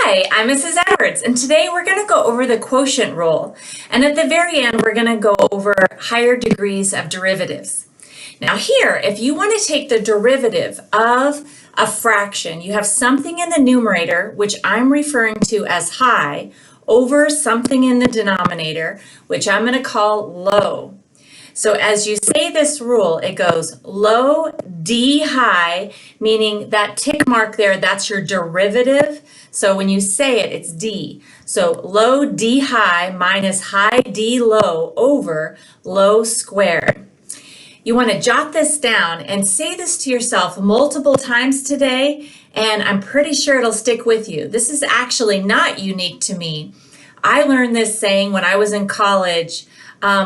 Hi, I'm Mrs. Edwards, and today we're going to go over the quotient rule. And at the very end, we're going to go over higher degrees of derivatives. Now here, if you want to take the derivative of a fraction, you have something in the numerator, which I'm referring to as high, over something in the denominator, which I'm going to call low. So as you say this rule, it goes low d high, meaning that tick mark there, that's your derivative. So when you say it, it's d. So low d high minus high d low over low squared. You want to jot this down and say this to yourself multiple times today, and I'm pretty sure it'll stick with you. This is actually not unique to me. I learned this saying when I was in college,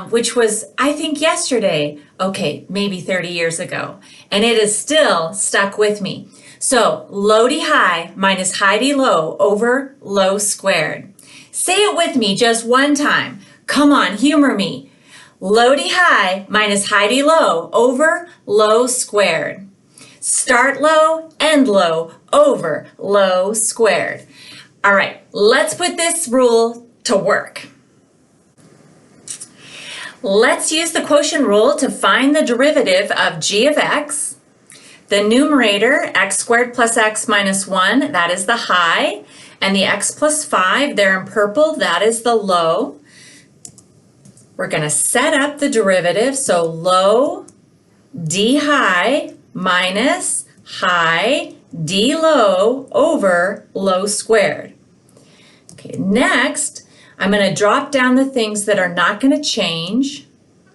which was, I think, yesterday, okay, maybe 30 years ago, and it is still stuck with me. So low d high minus high d low over low squared. Say it with me just one time. Come on, humor me. Low d high minus high d low over low squared. Start low, end low over low squared. All right, let's put this rule to work. Let's use the quotient rule to find the derivative of g of x. The numerator, x squared plus x minus 1, that is the high, and the x plus 5, there in purple, that is the low. We're going to set up the derivative, so low d high minus high d low over low squared. Okay, next, I'm going to drop down the things that are not going to change.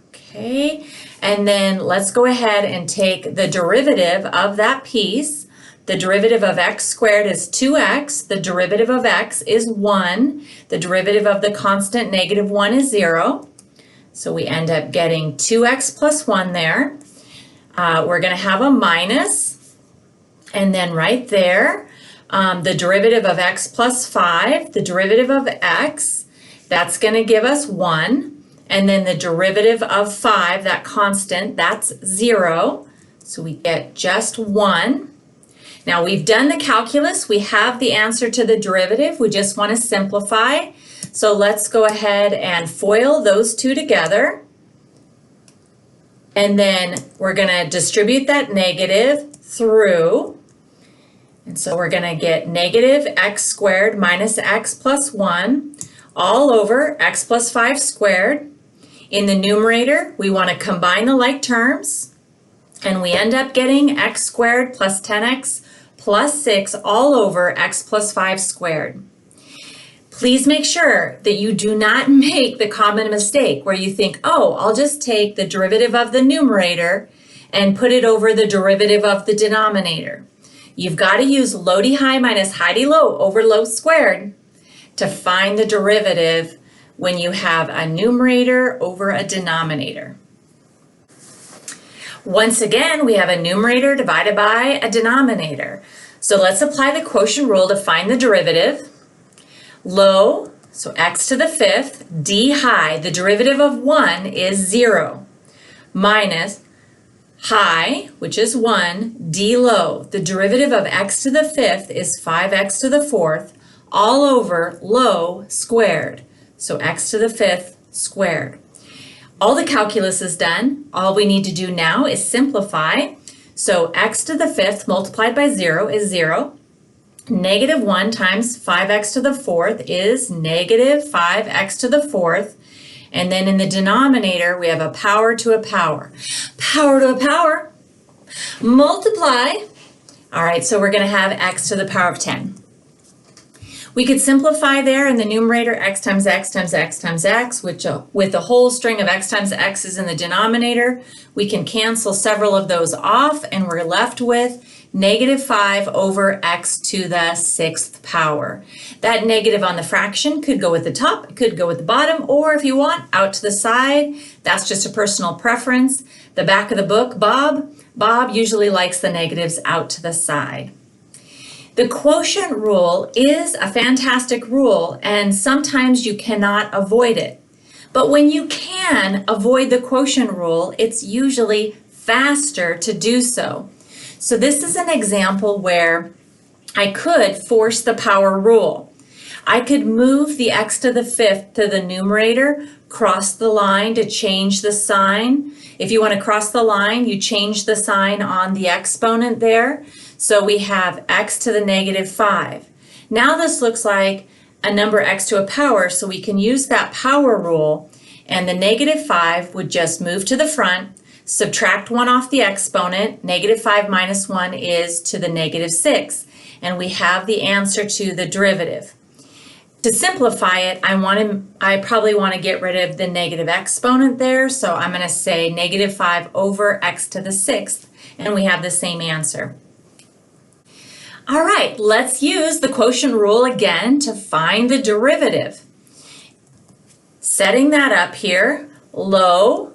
Okay, and then let's go ahead and take the derivative of that piece. The derivative of x squared is 2x. The derivative of x is 1. The derivative of the constant negative 1 is 0. So we end up getting 2x plus 1 there. We're going to have a minus. And then right there, the derivative of x plus 5, the derivative of x, that's going to give us 1. And then the derivative of 5, that constant, that's 0. So we get just 1. Now we've done the calculus. We have the answer to the derivative. We just want to simplify. So let's go ahead and FOIL those two together. And then we're going to distribute that negative through. And so we're going to get negative x squared minus x plus 1 all over x plus 5 squared. In the numerator, we want to combine the like terms, and we end up getting x squared plus 10x plus 6 all over x plus 5 squared. Please make sure that you do not make the common mistake where you think, oh, I'll just take the derivative of the numerator and put it over the derivative of the denominator. You've got to use low d high minus high d low over low squared to find the derivative when you have a numerator over a denominator. Once again, we have a numerator divided by a denominator. So let's apply the quotient rule to find the derivative. Low, so x to the 5th, d high, the derivative of 1 is 0, minus high, which is 1, d low, the derivative of x to the 5th is 5x to the 4th, all over low squared. So x to the 5th squared. All the calculus is done. All we need to do now is simplify. So x to the 5th multiplied by 0 is 0. Negative 1 times 5x to the 4th is negative 5x to the 4th. And then in the denominator, we have a power to a power. Power to a power. Multiply. All right, so we're going to have x to the power of 10. We could simplify there in the numerator x times x times x times x, which with a whole string of x times x's in the denominator, we can cancel several of those off, and we're left with negative 5 over x to the 6th power. That negative on the fraction could go at the top, it could go at the bottom, or if you want, out to the side. That's just a personal preference. The back of the book, Bob usually likes the negatives out to the side. The quotient rule is a fantastic rule, and sometimes you cannot avoid it. But when you can avoid the quotient rule, it's usually faster to do so. So this is an example where I could force the power rule. I could move the x to the fifth to the numerator, cross the line to change the sign. If you want to cross the line, you change the sign on the exponent there. So we have x to the negative 5. Now this looks like a number x to a power, so we can use that power rule, and the negative 5 would just move to the front, subtract 1 off the exponent. Negative 5 minus 1 is to the negative 6, and we have the answer to the derivative. To simplify it, I probably want to get rid of the negative exponent there, so I'm going to say negative 5 over x to the 6th, and we have the same answer. All right, let's use the quotient rule again to find the derivative. Setting that up here, low,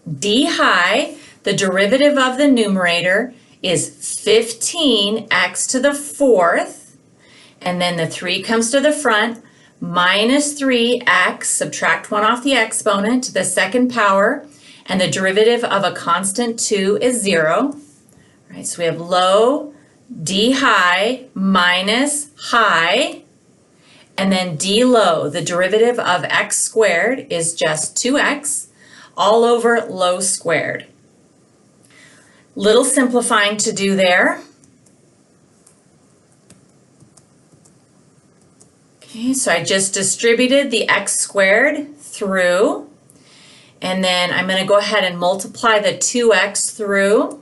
d high, the derivative of the numerator is 15x to the 4th, and then the 3 comes to the front, minus 3x, subtract 1 off the exponent to the second power, and the derivative of a constant 2 is 0. All right, so we have low, d high minus high, and then d low. The derivative of x squared is just 2x all over low squared. Little simplifying to do there. Okay, so I just distributed the x squared through, and then I'm going to go ahead and multiply the 2x through.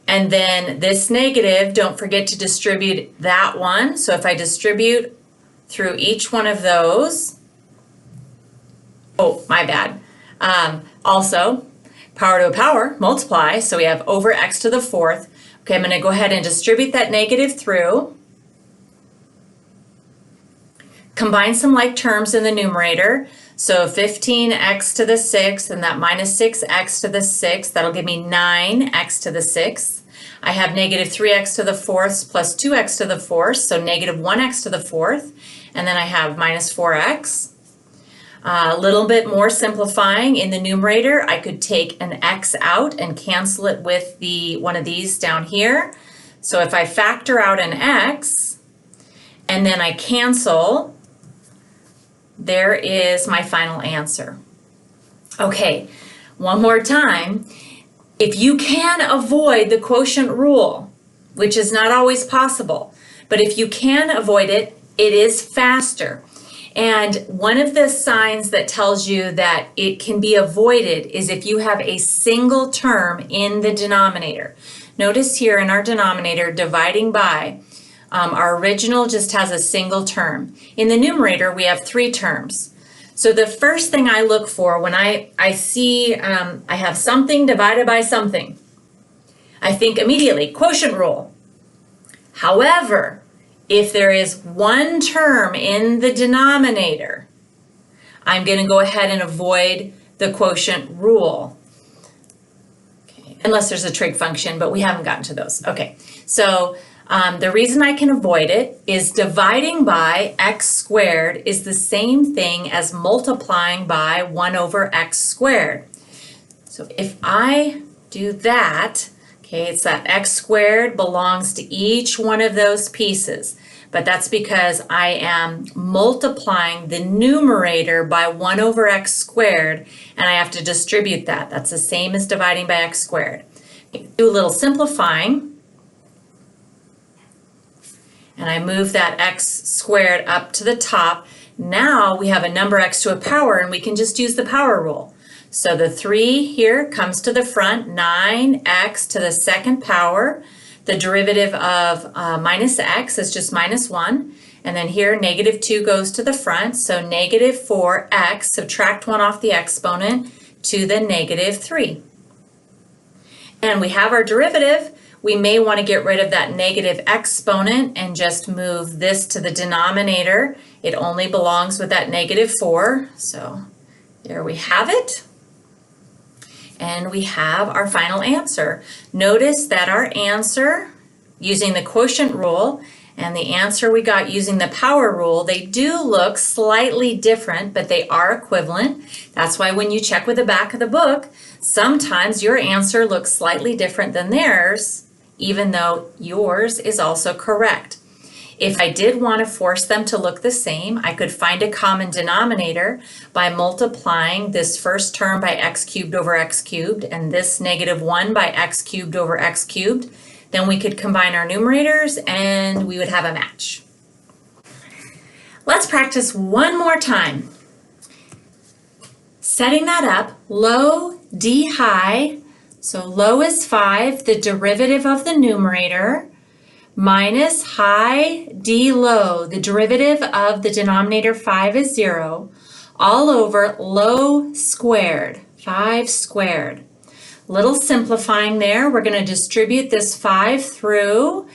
And then this negative, don't forget to distribute that one. So if I distribute through each one of those, oh, my bad. Also, power to a power, multiply. So we have over x to the 4th. Okay, I'm going to go ahead and distribute that negative through. Combine some like terms in the numerator. So 15x to the 6th and that minus 6x to the 6th, that'll give me 9x to the 6th. I have negative 3x to the 4th plus 2x to the 4th, so negative 1x to the 4th. And then I have minus 4x. A little bit more simplifying in the numerator, I could take an x out and cancel it with one of these down here. So if I factor out an x and then I cancel, there is my final answer. Okay, one more time. If you can avoid the quotient rule, which is not always possible, but if you can avoid it, it is faster. And one of the signs that tells you that it can be avoided is if you have a single term in the denominator. Notice here in our denominator, dividing by, our original just has a single term. In the numerator, we have 3 terms. So the first thing I look for when I see I have something divided by something, I think immediately, quotient rule. However, if there is one term in the denominator, I'm going to go ahead and avoid the quotient rule. Okay. Unless there's a trig function, but we haven't gotten to those. Okay, so the reason I can avoid it is dividing by x squared is the same thing as multiplying by 1 over x squared. So if I do that, okay, it's that x squared belongs to each one of those pieces, but that's because I am multiplying the numerator by 1 over x squared, and I have to distribute that. That's the same as dividing by x squared. Okay, do a little simplifying. And I move that x squared up to the top. Now we have a number x to a power, and we can just use the power rule. So the 3 here comes to the front, 9x to the second power. The derivative of minus x is just minus 1. And then here, negative 2 goes to the front, so negative 4x, subtract 1 off the exponent, to the negative 3. And we have our derivative. We may want to get rid of that negative exponent and just move this to the denominator. It only belongs with that negative 4. So there we have it. And we have our final answer. Notice that our answer using the quotient rule and the answer we got using the power rule, they do look slightly different, but they are equivalent. That's why when you check with the back of the book, sometimes your answer looks slightly different than theirs, even though yours is also correct. If I did want to force them to look the same, I could find a common denominator by multiplying this first term by x cubed over x cubed and this -1 by x cubed over x cubed. Then we could combine our numerators and we would have a match. Let's practice one more time. Setting that up, low, d high, so low is 5, the derivative of the numerator, minus high, d low, the derivative of the denominator 5 is 0, all over low squared, 5 squared. Little simplifying there, we're going to distribute this 5 through,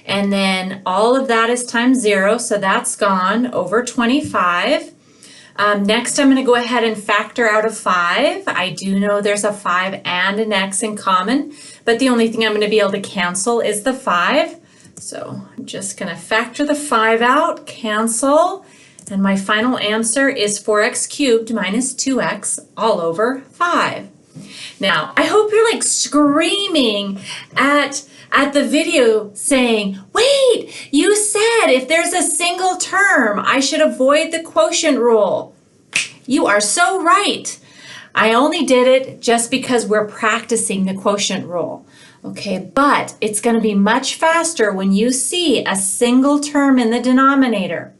and then all of that is times 0, so that's gone, over 25. Next, I'm going to go ahead and factor out a 5. I do know there's a 5 and an x in common, but the only thing I'm going to be able to cancel is the 5. So I'm just going to factor the 5 out, cancel, and my final answer is 4x cubed minus 2x all over 5. Now, I hope you're like screaming at the video saying, wait, you said if there's a single term, I should avoid the quotient rule. You are so right. I only did it just because we're practicing the quotient rule. Okay, but it's going to be much faster when you see a single term in the denominator.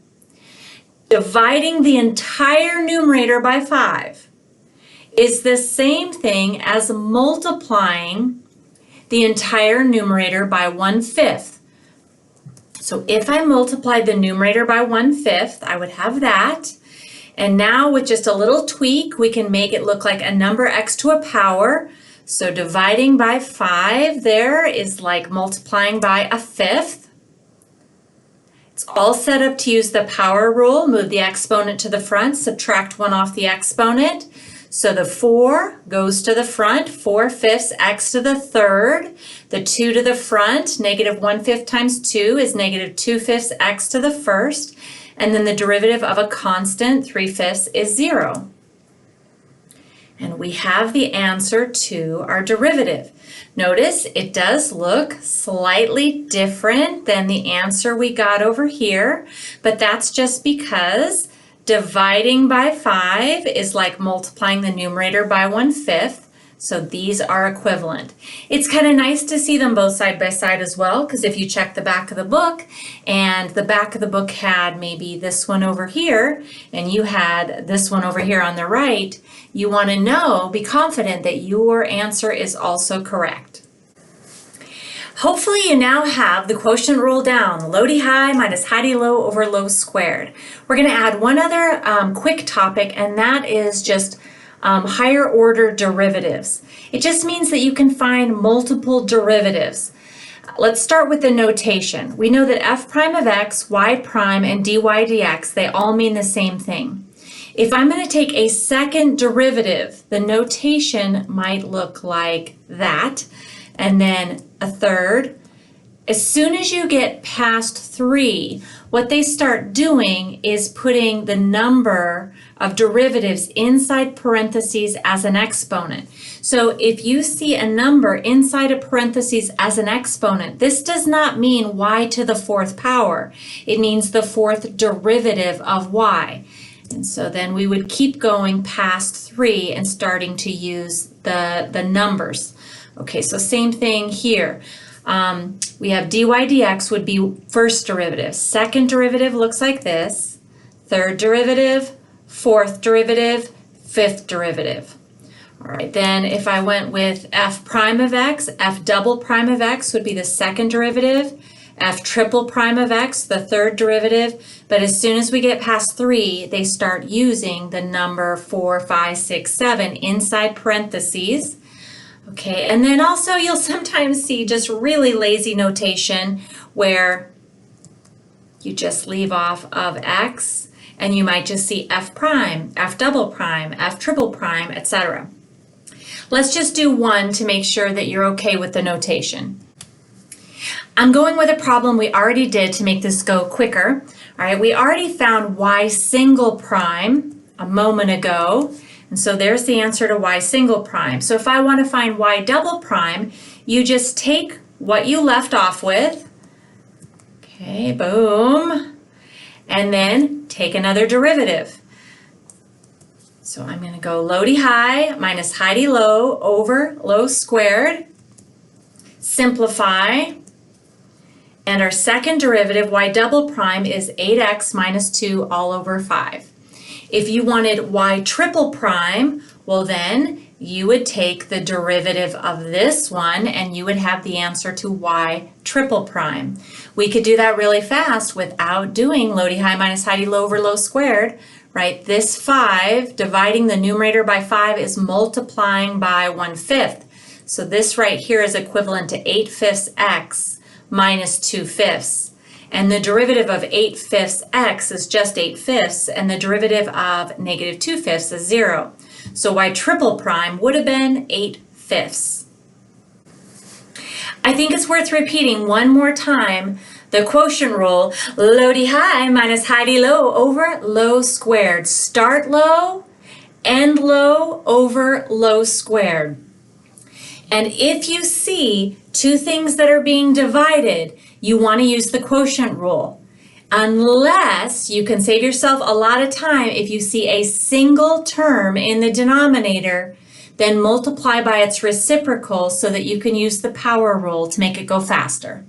Dividing the entire numerator by 5 is the same thing as multiplying the entire numerator by 1/5. So if I multiply the numerator by 1/5, I would have that. And now with just a little tweak, we can make it look like a number x to a power. So dividing by 5 there is like multiplying by 1/5. It's all set up to use the power rule. Move the exponent to the front, subtract 1 off the exponent. So the 4 goes to the front, 4/5 x to the third. The 2 to the front, -1/5 times 2 is -2/5 x to the first. And then the derivative of a constant, 3/5, is 0. And we have the answer to our derivative. Notice it does look slightly different than the answer we got over here, but that's just because dividing by 5 is like multiplying the numerator by 1/5, so these are equivalent. It's kind of nice to see them both side by side as well, because if you check the back of the book, and the back of the book had maybe this one over here, and you had this one over here on the right, you want to know, be confident that your answer is also correct. Hopefully you now have the quotient rule down, low d high minus high d low over low squared. We're going to add one other quick topic, and that is just higher order derivatives. It just means that you can find multiple derivatives. Let's start with the notation. We know that f prime of x, y prime, and dy dx, they all mean the same thing. If I'm going to take a second derivative, the notation might look like that, and then a third. As soon as you get past 3, what they start doing is putting the number of derivatives inside parentheses as an exponent. So if you see a number inside a parentheses as an exponent, this does not mean y to the 4th power. It means the 4th derivative of y. And so then we would keep going past 3 and starting to use the numbers. Okay, so same thing here. We have dy dx would be first derivative. Second derivative looks like this. Third derivative, fourth derivative, fifth derivative. All right, then if I went with f prime of x, f double prime of x would be the second derivative. F triple prime of x, the third derivative. But as soon as we get past 3, they start using the number 4, 5, 6, 7 inside parentheses. Okay, and then also you'll sometimes see just really lazy notation where you just leave off of x, and you might just see f prime, f double prime, f triple prime, etc. Let's just do one to make sure that you're okay with the notation. I'm going with a problem we already did to make this go quicker. All right, we already found y single prime a moment ago. And so there's the answer to y single prime. So if I want to find y double prime, you just take what you left off with, Okay, boom. And then take another derivative. So I'm going to go low d high minus high d low over low squared. Simplify. And our second derivative, y double prime, is 8x minus 2 all over 5. If you wanted y triple prime, well then you would take the derivative of this one and you would have the answer to y triple prime. We could do that really fast without doing low d high minus high d low over low squared, right? This 5, dividing the numerator by 5, is multiplying by 1/5. So this right here is equivalent to 8/5 x minus 2/5. And the derivative of 8/5 x is just 8/5, and the derivative of negative 2/5 is 0. So y triple prime would have been 8/5. I think it's worth repeating one more time the quotient rule, low d high minus high d low over low squared. Start low, end low over low squared. And if you see two things that are being divided, you want to use the quotient rule. Unless you can save yourself a lot of time if you see a single term in the denominator, then multiply by its reciprocal so that you can use the power rule to make it go faster.